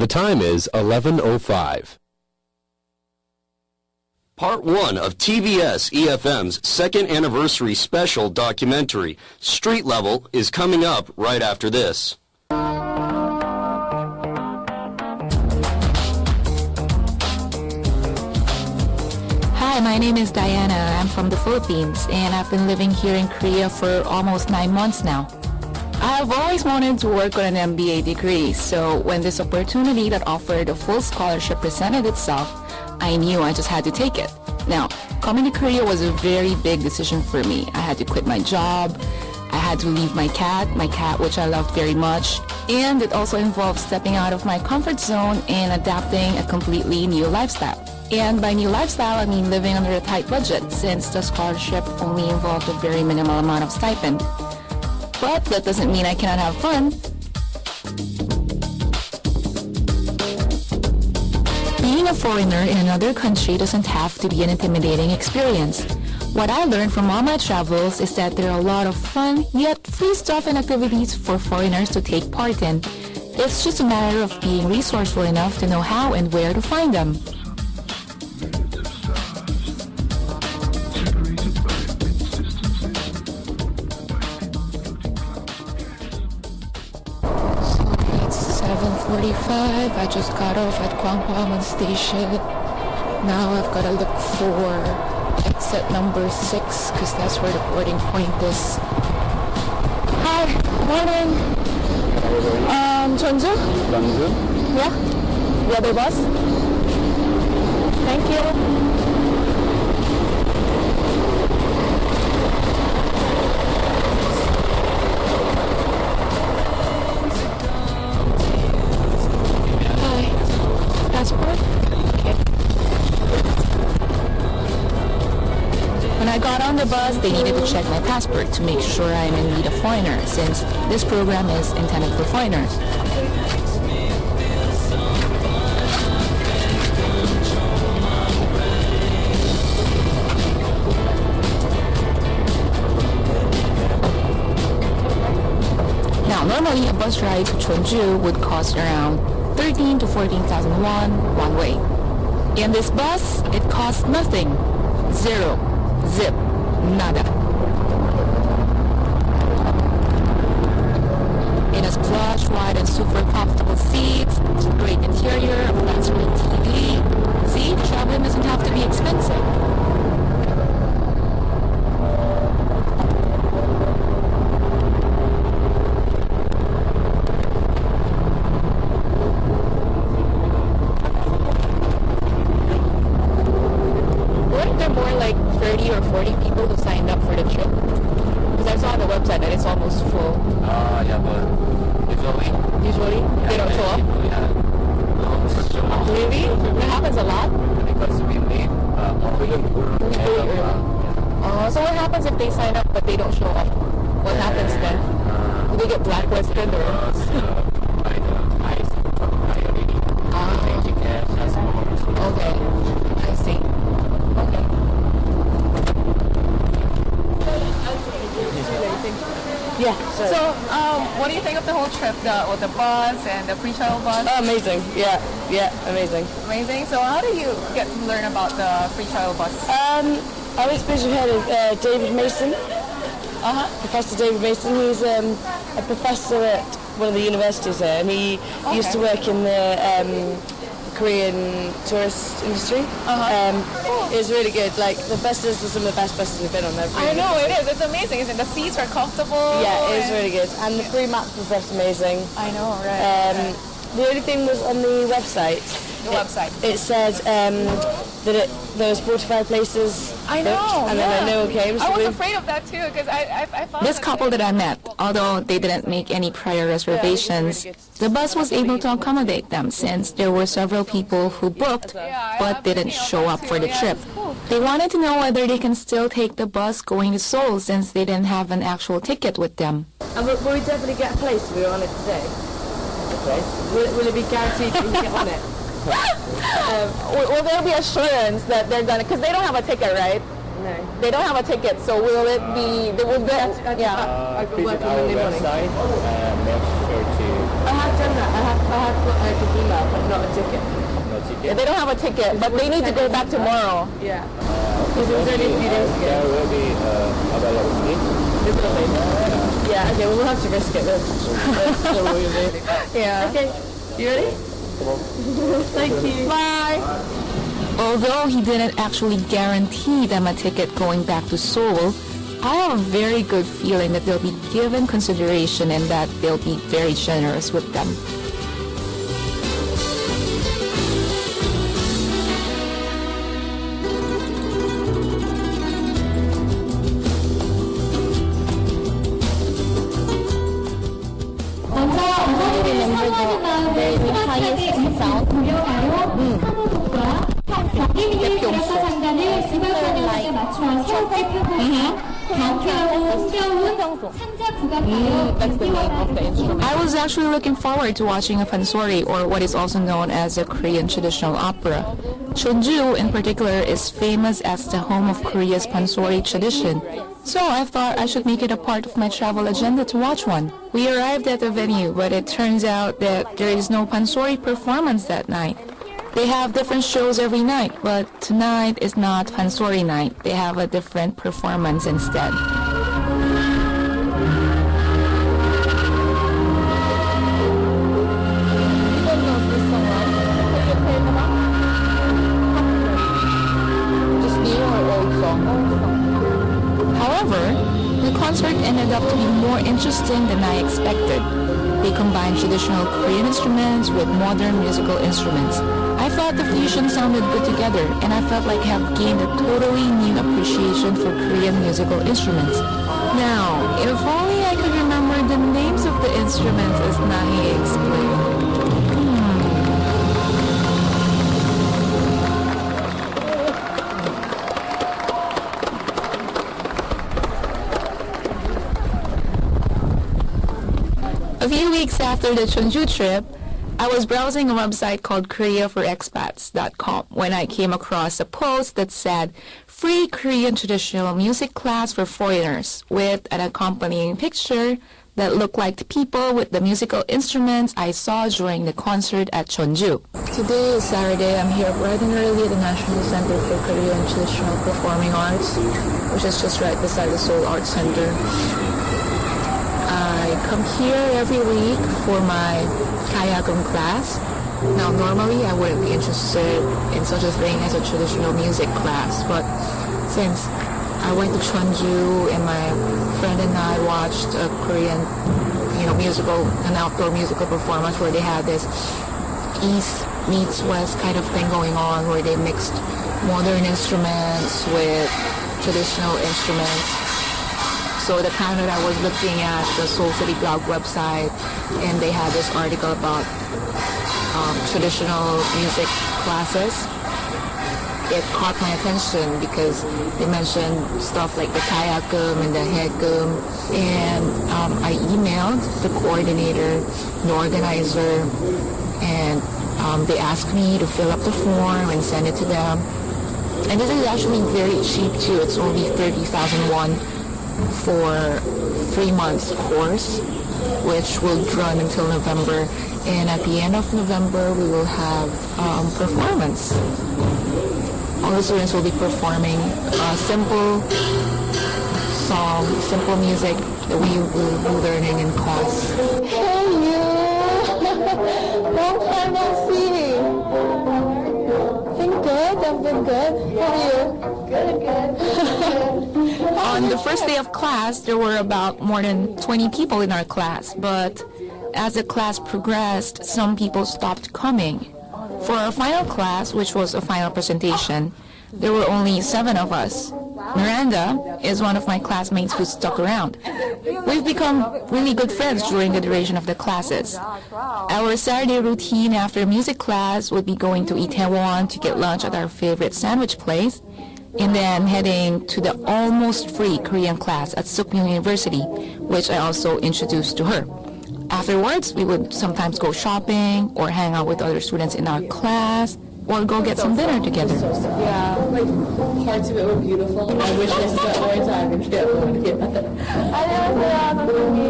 The time is 11:05. Part 1 of TBS eFM's second anniversary special documentary, Street Level, is coming up right after this. Hi, my name is Diana. I'm from the Philippines, and I've been living here in Korea for almost 9 months now. I've always wanted to work on an MBA degree, so when this opportunity that offered a full scholarship presented itself, I knew I just had to take it. Now, coming to Korea was a very big decision for me. I had to quit my job, I had to leave my cat which I loved very much, and it also involved stepping out of my comfort zone and adapting a completely new lifestyle. And by new lifestyle, I mean living under a tight budget, since the scholarship only involved a very minimal amount of stipend. But that doesn't mean I cannot have fun. Being a foreigner in another country doesn't have to be an intimidating experience. What I learned from all my travels is that there are a lot of fun, yet free stuff and activities for foreigners to take part in. It's just a matter of being resourceful enough to know how and where to find them. I just got off at Gwanghwamun Station. Now I've got to look for exit number 6 because that's where the boarding point is. Hi, morning. Jeonju? Jeonju? Yeah? The other bus? Thank you. When I got on the bus, they needed to check my passport to make sure I'm indeed a foreigner, since this program is intended for foreigners. Now, normally a bus ride to Jeonju would cost around 13 to 14,000 won one way. In this bus, it costs nothing. Zero. Zip. Nada. It has plush, wide, and super comfortable seats, great interior, a flat screen TV. See, traveling doesn't have to be expensive. Or 40 people who signed up for the trip? Because I saw on the website that it's almost full. Yeah, but Usually? yeah, They don't show up? Yeah. Really? That happens a lot? Because we leave So what happens if they sign up but they don't show up? What happens then? Do they get blacklisted or? Okay. I see. Okay. Yeah. So, what do you think of the whole trip? With the bus and the free shuttle bus? Amazing. Yeah, amazing. Amazing. So, how do you get to learn about the free shuttle bus? I was supposed to have heard of David Mason. Professor David Mason. He's a professor at one of the universities there, and he used to work in the Korean tourist industry. It was really good. Like, the buses are some of the best buses we've been on. I know, it is. It's amazing. Isn't it? The seats are comfortable. Yeah, it is really good. And the free maps and stuff's amazing. I know, right. The only thing was on the website. It said that there was 45 places. I know. And then no one came. So I was afraid of that too, because I thought This couple that I met, although they didn't make any prior reservations, the bus was able to accommodate them since there were several people who booked but didn't show up for the trip. They wanted to know whether they can still take the bus going to Seoul since they didn't have an actual ticket with them. And will we definitely get a place if we're on it today? A place? Will it be guaranteed that we can get on it? will there be assurance that they're gonna? Because they don't have a ticket, right? No. They don't have a ticket, so will it be? I can work on Monday morning. Website, make sure to. I have done that. I have got an email from Yeah, they don't have a ticket, but they need to go back tomorrow. Yeah. Because it was only a few days ago. There will be available seats. Yeah, okay, well, we'll have to risk it then. Yeah. Okay, you ready? Thank you. Bye. Although he didn't actually guarantee them a ticket going back to Seoul, I have a very good feeling that they'll be given consideration and that they'll be very generous with them. I was actually looking forward to watching a pansori, or what is also known as a Korean traditional opera. Jeonju, in particular, is famous as the home of Korea's pansori tradition. So I thought I should make it a part of my travel agenda to watch one. We arrived at the venue, but it turns out that there is no pansori performance that night. They have different shows every night, but tonight is not pansori night. They have a different performance instead. The concert ended up to be more interesting than I expected. They combined traditional Korean instruments with modern musical instruments. I thought the fusion sounded good together, and I felt like I have gained a totally new appreciation for Korean musical instruments. Now, if only I could remember the names of the instruments as Nahi explained. A few weeks after the Jeonju trip, I was browsing a website called KoreaForExpats.com when I came across a post that said free Korean traditional music class for foreigners with an accompanying picture that looked like the people with the musical instruments I saw during the concert at Jeonju. Today is Saturday. I'm here bright and early at the National Center for Korean Traditional Performing Arts, which is just right beside the Seoul Arts Center. I come here every week for my kayagum class. Now, normally I wouldn't be interested in such a thing as a traditional music class, but since I went to Jeonju and my friend and I watched a Korean, an outdoor musical performance where they had this East meets West kind of thing going on, where they mixed modern instruments with traditional instruments. So the kind that I was looking at the Seoul City Blog website, and they had this article about traditional music classes. It caught my attention because they mentioned stuff like the kayagum and the haegum, and I emailed the coordinator, the organizer, and they asked me to fill up the form and send it to them. And this is actually very cheap too. It's only 30,000 won for 3 months course, which will run until November. And at the end of November, we will have performance. All the students will be performing simple song, simple music that we will be learning in class. Hey you! Long time no see! Been good? I've been good. How are you? Good. On the first day of class, there were about more than 20 people in our class, but as the class progressed, some people stopped coming. For our final class, which was a final presentation, there were only 7 of us. Miranda is one of my classmates who stuck around. We've become really good friends during the duration of the classes. Our Saturday routine after music class would be going to Itaewon to get lunch at our favorite sandwich place, and then heading to the almost free Korean class at Sukmil University, which I also introduced to her. Afterwards, we would sometimes go shopping or hang out with other students in our class or go get some dinner together. Yeah, like parts of it were beautiful. I wish I spent more time in Itaewon. 안녕하세요, 선생님.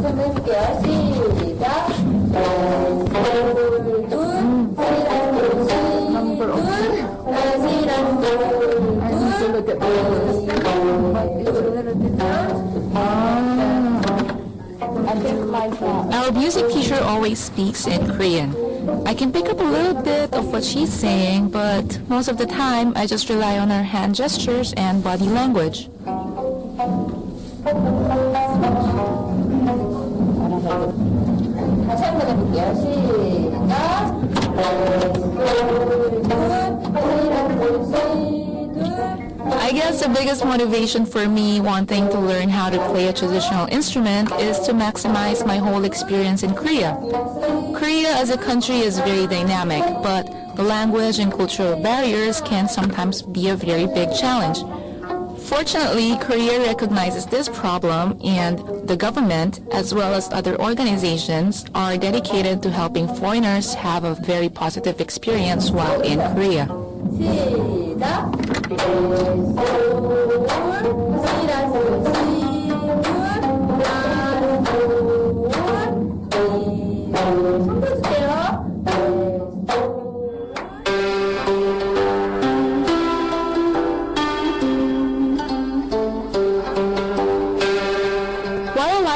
선생님, 시작. 둘, Our music teacher always speaks in Korean. I can pick up a little bit of what she's saying, but most of the time I just rely on her hand gestures and body language. I guess the biggest motivation for me wanting to learn how to play a traditional instrument is to maximize my whole experience in Korea. Korea as a country is very dynamic, but the language and cultural barriers can sometimes be a very big challenge. Fortunately, Korea recognizes this problem, and the government, as well as other organizations, are dedicated to helping foreigners have a very positive experience while in Korea.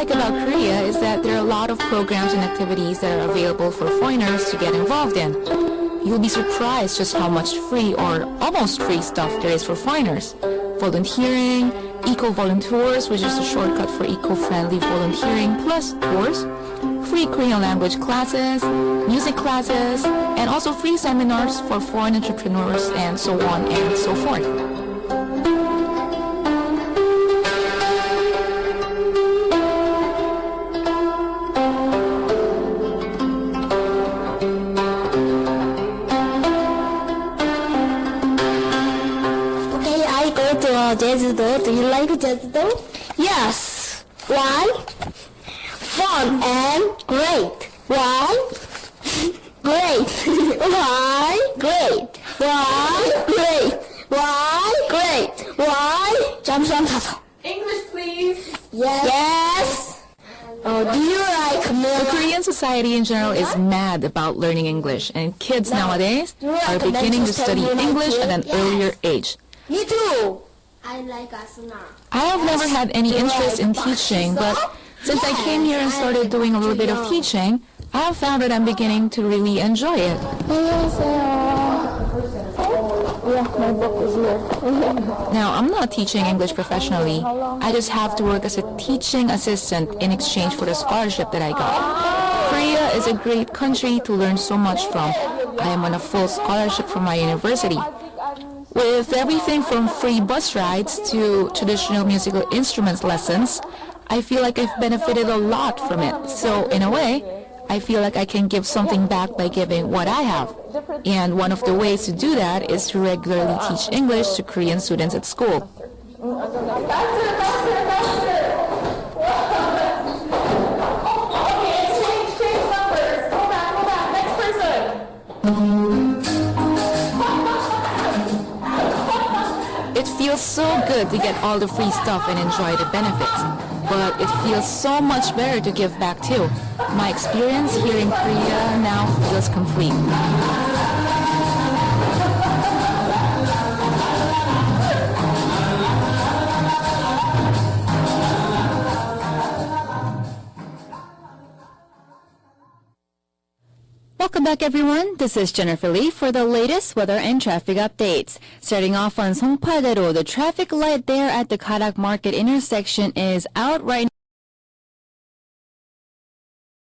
About Korea is that there are a lot of programs and activities that are available for foreigners to get involved in. You'll be surprised just how much free or almost free stuff there is for foreigners. Volunteering, eco-volunteers, which is a shortcut for eco-friendly volunteering, plus tours, free Korean language classes, music classes, and also free seminars for foreign entrepreneurs, and so on and so forth. 제주도. Do you like 제주도? Yes. Why? Fun and great. Why? Great. Why? Great. Why? Great. Why? Great. Why? 잠시만 가서. English, please. Yes. Do you like milk? The Korean society in general is mad about learning English, and kids nowadays are beginning to study English at an earlier age. Me too. I like asana. I have never had any interest in teaching, but since I came here and started doing a little bit of teaching, I have found that I'm beginning to really enjoy it. My book is here. Now, I'm not teaching English professionally. I just have to work as a teaching assistant in exchange for the scholarship that I got. Korea is a great country to learn so much from. I am on a full scholarship from my university. With everything from free bus rides to traditional musical instruments lessons, I feel like I've benefited a lot from it. So, in a way, I feel like I can give something back by giving what I have. And one of the ways to do that is to regularly teach English to Korean students at school. It feels so good to get all the free stuff and enjoy the benefits. But it feels so much better to give back too. My experience here in Korea now feels complete. Welcome back, everyone. This is Jennifer Lee for the latest weather and traffic updates. Starting off on Songpal-daero, the traffic light there at the Karak Market intersection is out right now.